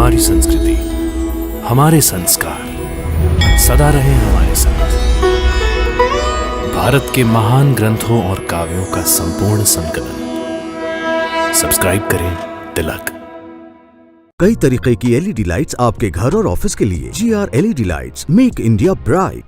हमारी संस्कृति, हमारे संस्कार सदा रहे हमारे साथ। भारत के महान ग्रंथों और काव्यों का संपूर्ण संकलन। सब्सक्राइब करें तिलक। कई तरीके की एलईडी लाइट्स आपके घर और ऑफिस के लिए। GR LED lights, make India bright.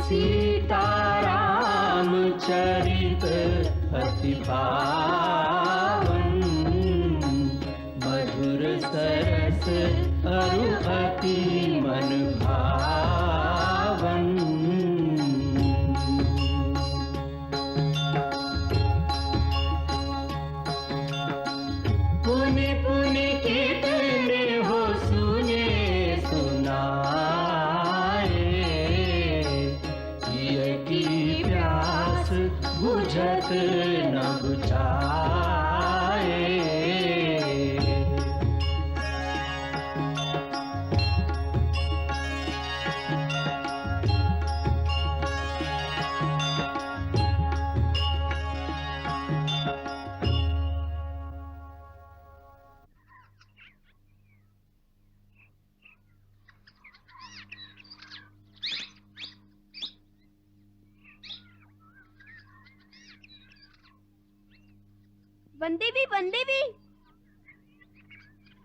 Sitaram चरित अति पावन, मधुर सरस अरु अति मन भावन। पुनि पुनि कितने हो सुने सुनाए, की प्यास बुझत न बुझाए। वनदेवी वनदेवी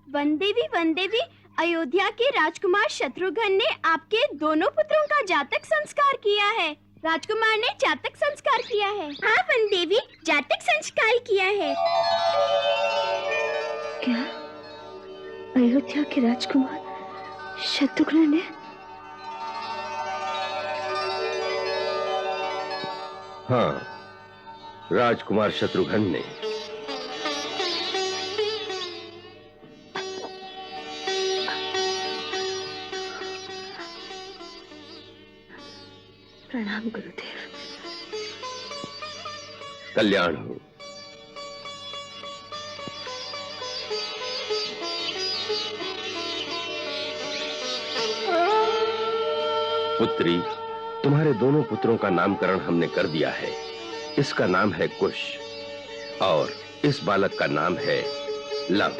वनदेवी वनदेवी, अयोध्या के राजकुमार शत्रुघ्न ने आपके दोनों पुत्रों का जातक संस्कार किया है। राजकुमार ने जातक संस्कार किया है। हाँ वनदेवी, जातक संस्कार किया है। क्या अयोध्या के राजकुमार शत्रुघ्न ने? हाँ, राजकुमार शत्रुघ्न ने। प्रणाम गुरुदेव। कल्याण हो। पुत्री, तुम्हारे दोनों पुत्रों का नामकरण हमने कर दिया है। इसका नाम है कुश और इस बालक का नाम है लव।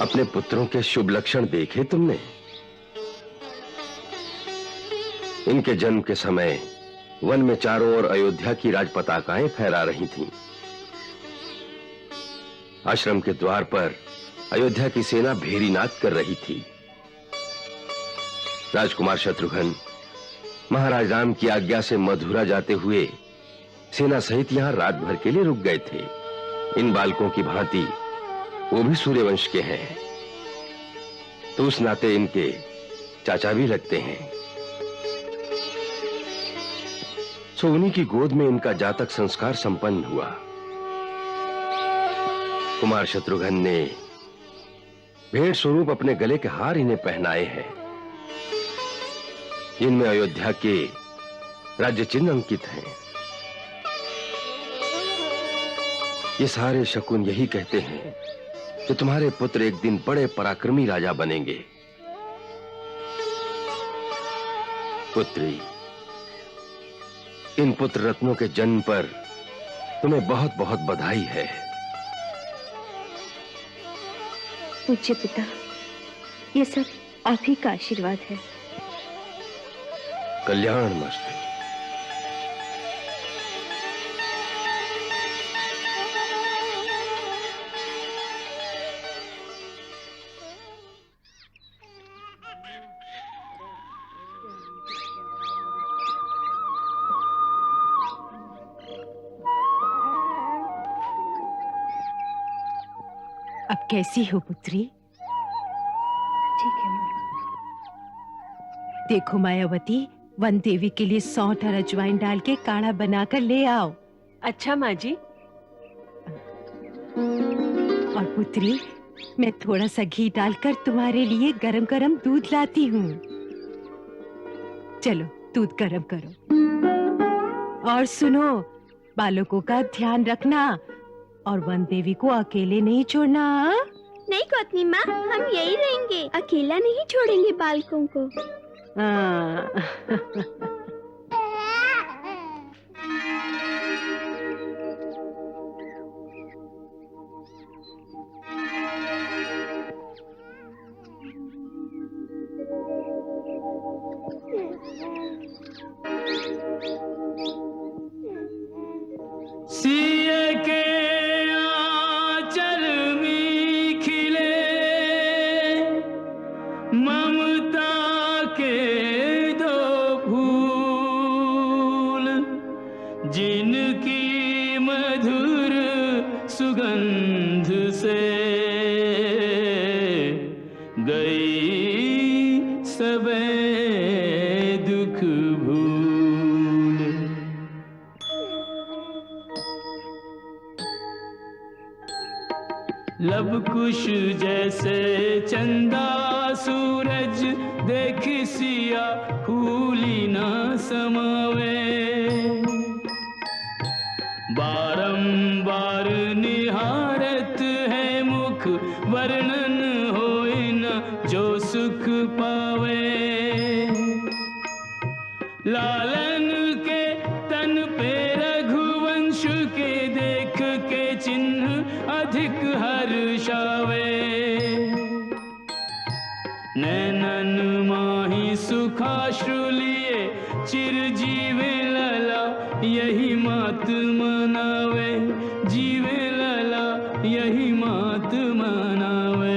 अपने पुत्रों के शुभ लक्षण देखे तुमने? इनके जन्म के समय वन में चारों ओर अयोध्या की राज पताकाएं फहरा रही थीं। आश्रम के द्वार पर अयोध्या की सेना भेरी नाद कर रही थी। राजकुमार शत्रुघ्न महाराज राम की आज्ञा से मथुरा जाते हुए सेना सहित यहां रात भर के लिए रुक गए थे। इन बालकों की भांति वो भी सूर्यवंश के हैं, तो उस नाते इनके चाचा भी लगते हैं। सो उन्हीं की गोद में इनका जातक संस्कार संपन्न हुआ। कुमार शत्रुघ्न ने भेंट स्वरूप अपने गले के हार इन्हें पहनाए हैं, जिनमें अयोध्या के राज्य चिन्ह अंकित हैं। ये सारे शकुन यही कहते हैं कि तुम्हारे पुत्र एक दिन बड़े पराक्रमी राजा बनेंगे। पुत्री, इन पुत्र रत्नों के जन्म पर तुम्हें बहुत बहुत बधाई है। पूज्य पिता, ये सब आप ही का आशीर्वाद है। कल्याण मस्तु। अब कैसी हो पुत्री? ठीक है माँ। देखो मायावती, वन देवी के लिए सौंठ और अजवाइन डाल के काढ़ा बनाकर ले आओ। अच्छा माँ जी। पुत्री, मैं थोड़ा सा घी डालकर तुम्हारे लिए गरम गरम दूध लाती हूँ। चलो दूध गरम करो। और सुनो, बालकों का ध्यान रखना और वन देवी को अकेले नहीं छोड़ना। हाँ? नहीं कोतनी माँ, हम यही रहेंगे, अकेला नहीं छोड़ेंगे बालकों को। हाँ। सिए के आंचल में खिले ममता के दो फूल, जिनकी मधुर सुगंध से गई सबे दुख भूल। लब कुश जैसे चंदा सूरज, देख सिया फूली ना समावे। बारंबार निहारत है मुख, वर्णन होए न जो सुख पावे। लालन के तन पे रघुवंश के देख के चिन्ह अधिक हर्षावे। नैनन माही सुखाश्रु लिए चिरजीवे लला, यही मात मनावे। जीवे लला यही मात मनावे।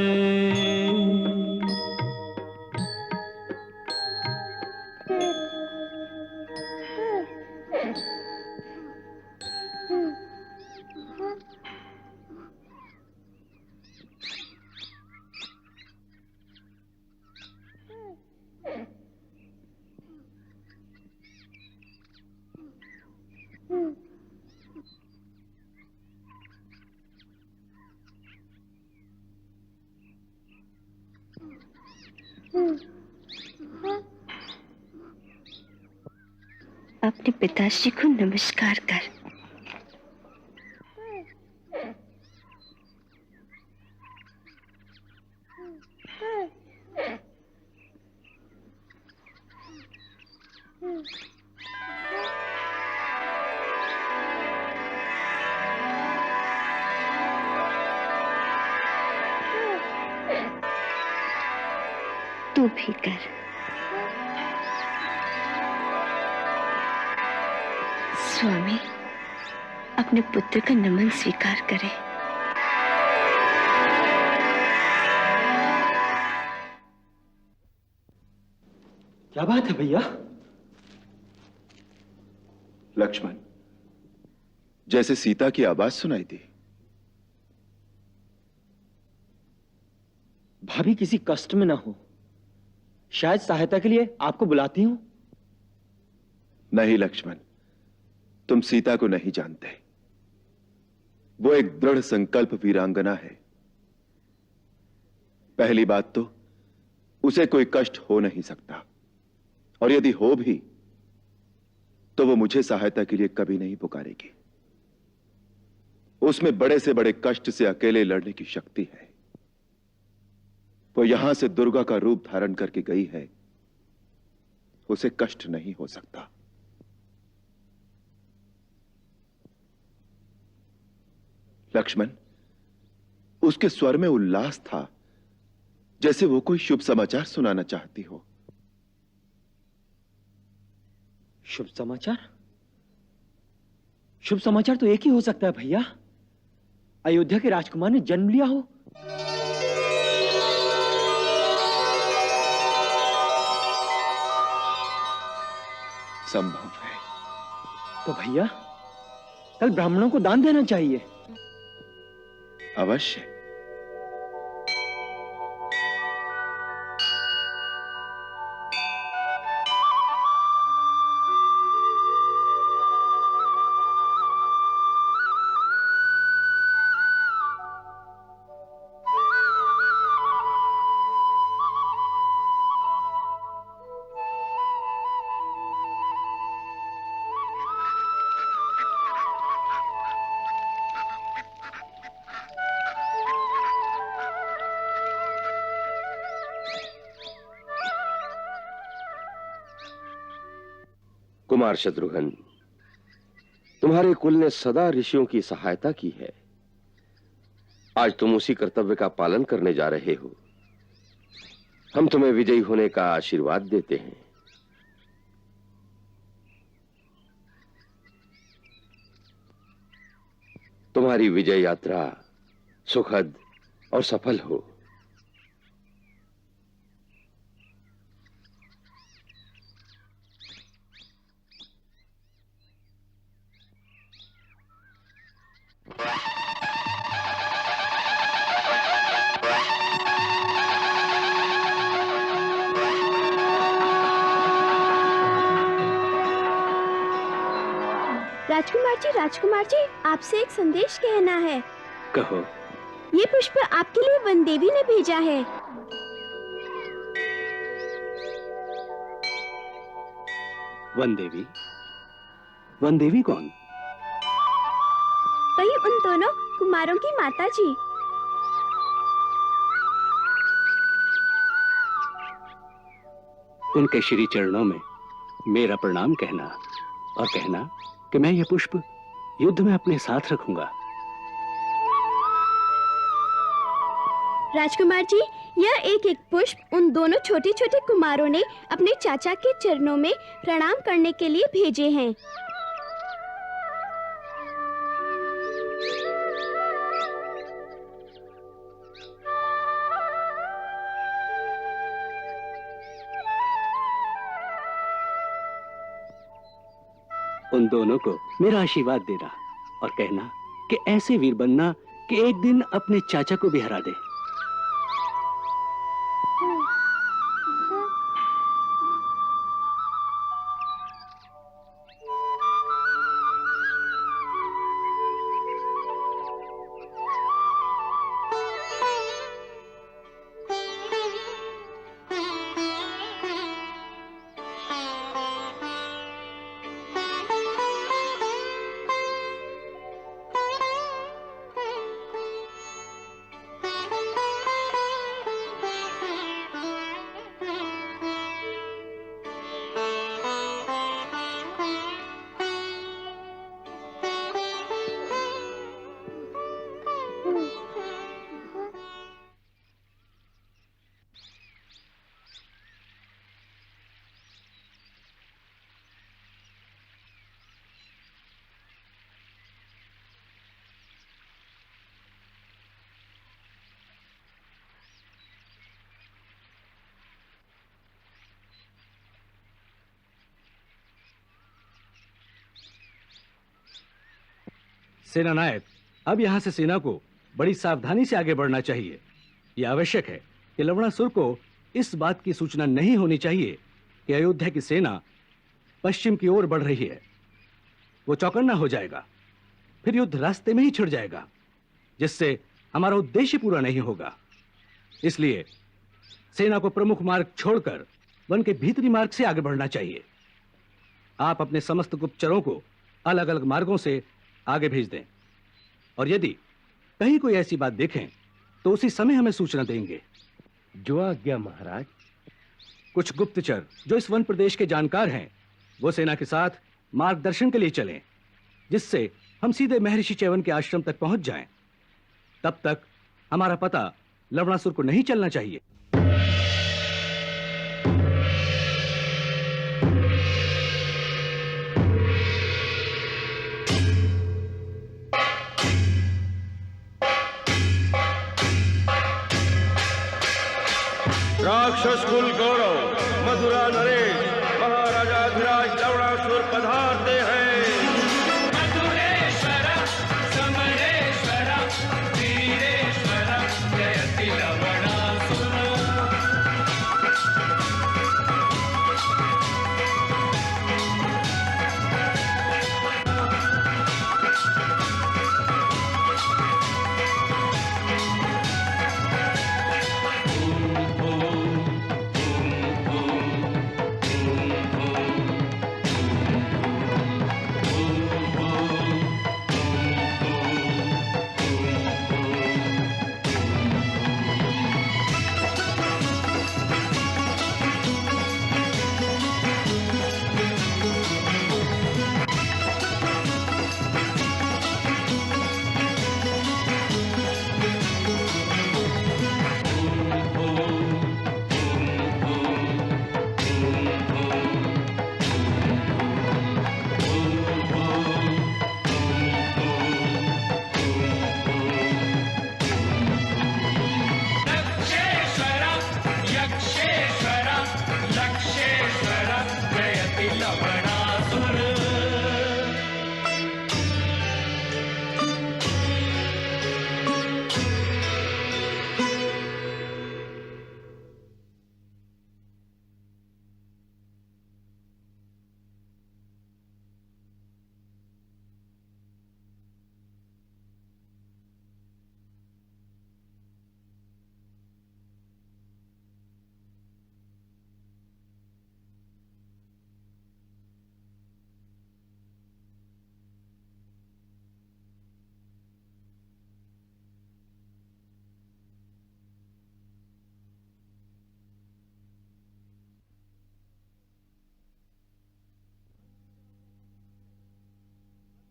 अपने पिताश्री को नमस्कार कर। तू भी कर। स्वामी, अपने पुत्र का नमन स्वीकार करें। क्या बात है भैया? लक्ष्मण, जैसे सीता की आवाज सुनाई दी। भाभी किसी कष्ट में ना हो, शायद सहायता के लिए आपको बुलाती हूं। नहीं लक्ष्मण, तुम सीता को नहीं जानते। वो एक दृढ़ संकल्प वीरांगना है। पहली बात तो उसे कोई कष्ट हो नहीं सकता, और यदि हो भी तो वो मुझे सहायता के लिए कभी नहीं पुकारेगी। उसमें बड़े से बड़े कष्ट से अकेले लड़ने की शक्ति है। वो यहां से दुर्गा का रूप धारण करके गई है, उसे कष्ट नहीं हो सकता। लक्ष्मण, उसके स्वर में उल्लास था, जैसे वो कोई शुभ समाचार सुनाना चाहती हो। शुभ समाचार? शुभ समाचार तो एक ही हो सकता है भैया, अयोध्या के राजकुमार ने जन्म लिया हो। संभव है। तो भैया कल ब्राह्मणों को दान देना चाहिए। अवश्य। कुमार शत्रुघ्न, तुम्हारे कुल ने सदा ऋषियों की सहायता की है। आज तुम उसी कर्तव्य का पालन करने जा रहे हो। हम तुम्हें विजयी होने का आशीर्वाद देते हैं। तुम्हारी विजय यात्रा सुखद और सफल हो। राजकुमार जी, आपसे एक संदेश कहना है। कहो। ये पुष्प आपके लिए वन देवी ने भेजा है। वन देवी? वन देवी कौन? वही उन दोनों कुमारों की माता जी। उनके श्री चरणों में मेरा प्रणाम कहना और कहना कि मैं ये पुष्प युद्ध में अपने साथ रखूंगा। राजकुमार जी, यह एक पुष्प उन दोनों छोटे छोटे कुमारों ने अपने चाचा के चरणों में प्रणाम करने के लिए भेजे हैं। उन दोनों को मेरा आशीर्वाद देना और कहना कि ऐसे वीर बनना कि एक दिन अपने चाचा को भी हरा दे। सेना नायक, अब यहां से सेना को बड़ी सावधानी से आगे बढ़ना चाहिए। यह आवश्यक है कि लवणासुर को इस बात की सूचना नहीं होनी चाहिए कि अयोध्या की सेना पश्चिम की ओर बढ़ रही है। वो चौकन्ना हो जाएगा, फिर युद्ध रास्ते में ही छिड़ जाएगा, जिससे हमारा उद्देश्य पूरा नहीं होगा। इसलिए सेना को प्रमुख मार्ग छोड़कर वन के भीतरी मार्ग से आगे बढ़ना चाहिए। आप अपने समस्त गुप्तचरों को अलग अलग मार्गों से आगे भेज दें और यदि कहीं कोई ऐसी बात देखें तो उसी समय हमें सूचना देंगे। जो आज्ञा महाराज। कुछ गुप्तचर जो इस वन प्रदेश के जानकार हैं वो सेना के साथ मार्गदर्शन के लिए चलें, जिससे हम सीधे महर्षि च्यवन के आश्रम तक पहुंच जाएं। तब तक हमारा पता लवणासुर को नहीं चलना चाहिए। राक्षस कुल गौरव मधुरा नरेश महाराजाधिराज लवणासुर पधारते हैं।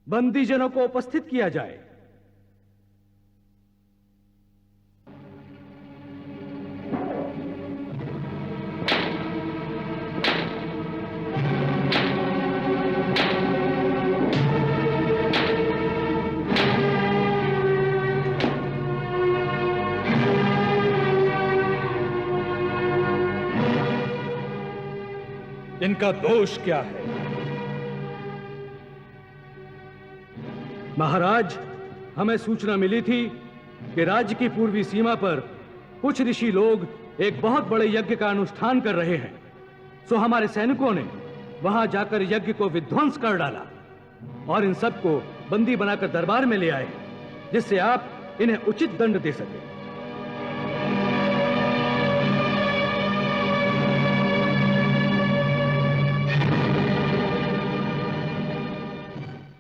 बंदीजनों को उपस्थित किया जाए। इनका दोष क्या है? महाराज, हमें सूचना मिली थी कि राज्य की पूर्वी सीमा पर कुछ ऋषि लोग एक बहुत बड़े यज्ञ का अनुष्ठान कर रहे हैं। सो हमारे सैनिकों ने वहां जाकर यज्ञ को विध्वंस कर डाला और इन सबको बंदी बनाकर दरबार में ले आए, जिससे आप इन्हें उचित दंड दे सके।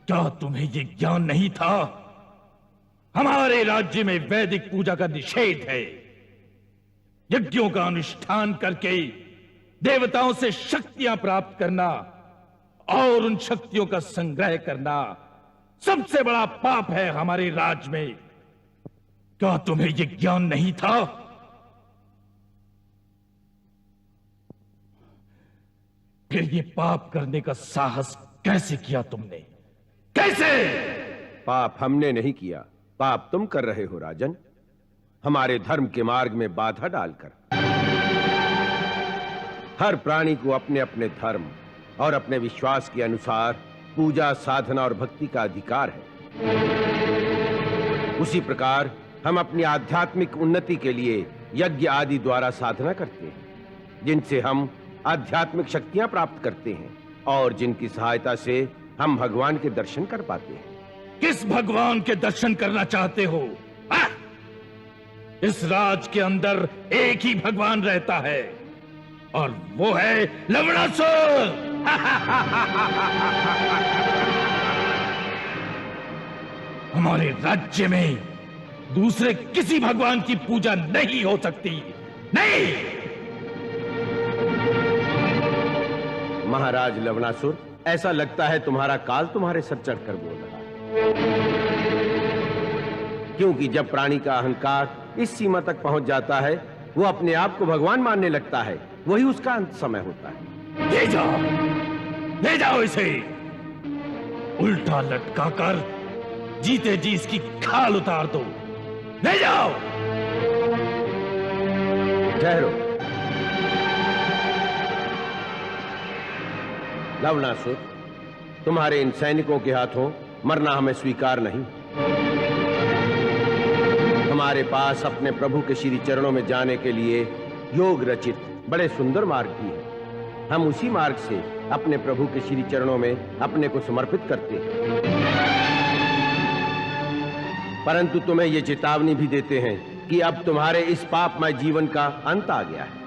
क्या तुम्हें ये ज्ञान नहीं था? हमारे राज्य में वैदिक पूजा का निषेध है। यज्ञों का अनुष्ठान करके देवताओं से शक्तियां प्राप्त करना और उन शक्तियों का संग्रह करना सबसे बड़ा पाप है हमारे राज्य में। क्या तुम्हें ये ज्ञान नहीं था? फिर ये पाप करने का साहस कैसे किया तुमने? कैसे? पाप हमने नहीं किया, पाप तुम कर रहे हो राजन, हमारे धर्म के मार्ग में बाधा डालकर। हर प्राणी को अपने अपने धर्म और अपने विश्वास के अनुसार पूजा, साधना और भक्ति का अधिकार है। उसी प्रकार हम अपनी आध्यात्मिक उन्नति के लिए यज्ञ आदि द्वारा साधना करते हैं, जिनसे हम आध्यात्मिक शक्तियां प्राप्त करते हैं और जिनकी सहायता से हम भगवान के दर्शन कर पाते हैं। किस भगवान के दर्शन करना चाहते हो? इस राज के अंदर एक ही भगवान रहता है और वो है लवणासुर। हमारे राज्य में दूसरे किसी भगवान की पूजा नहीं हो सकती। नहीं। महाराज लवणासुर, ऐसा लगता है तुम्हारा काल तुम्हारे सर चढ़कर बोल रहा है, क्योंकि जब प्राणी का अहंकार इस सीमा तक पहुंच जाता है, वो अपने आप को भगवान मानने लगता है, वही उसका अंत समय होता है। ले जाओ इसे, उल्टा लटकाकर जीते जी इसकी खाल उतार दो। ले जाओ। ठहरो लवणासुर, तुम्हारे इन सैनिकों के हाथों मरना हमें स्वीकार नहीं। हमारे पास अपने प्रभु के श्री चरणों में जाने के लिए योग रचित बड़े सुंदर मार्ग भी है। हम उसी मार्ग से अपने प्रभु के श्री चरणों में अपने को समर्पित करते हैं। परंतु तुम्हें ये चेतावनी भी देते हैं कि अब तुम्हारे इस पापमय जीवन का अंत आ गया है।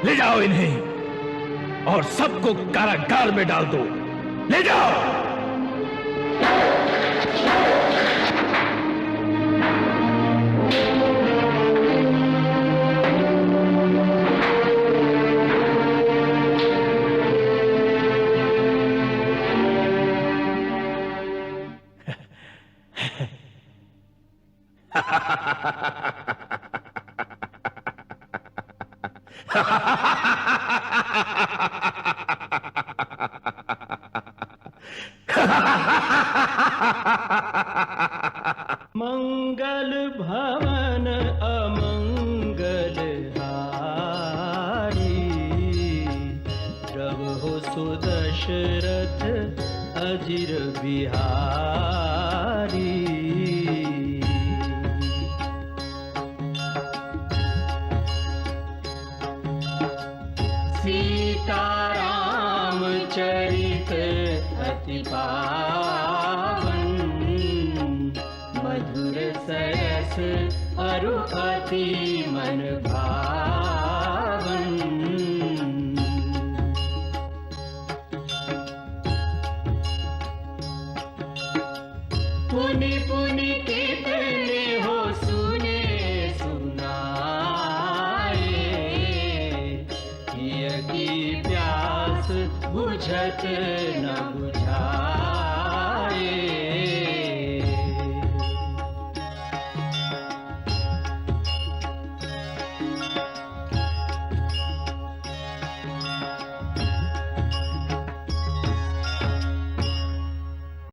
ले जाओ इन्हें और सबको कारागार में डाल दो। ले जाओ। मंगल भवन अमंगल सुदशरथ अजिर बिहारी। सीताराम चरित अति पावन, मधुर सरस अरु अति मन भावन। पुनि पुनि कितने हो सुने सुनाए, की प्यास बुझत न बुझाए।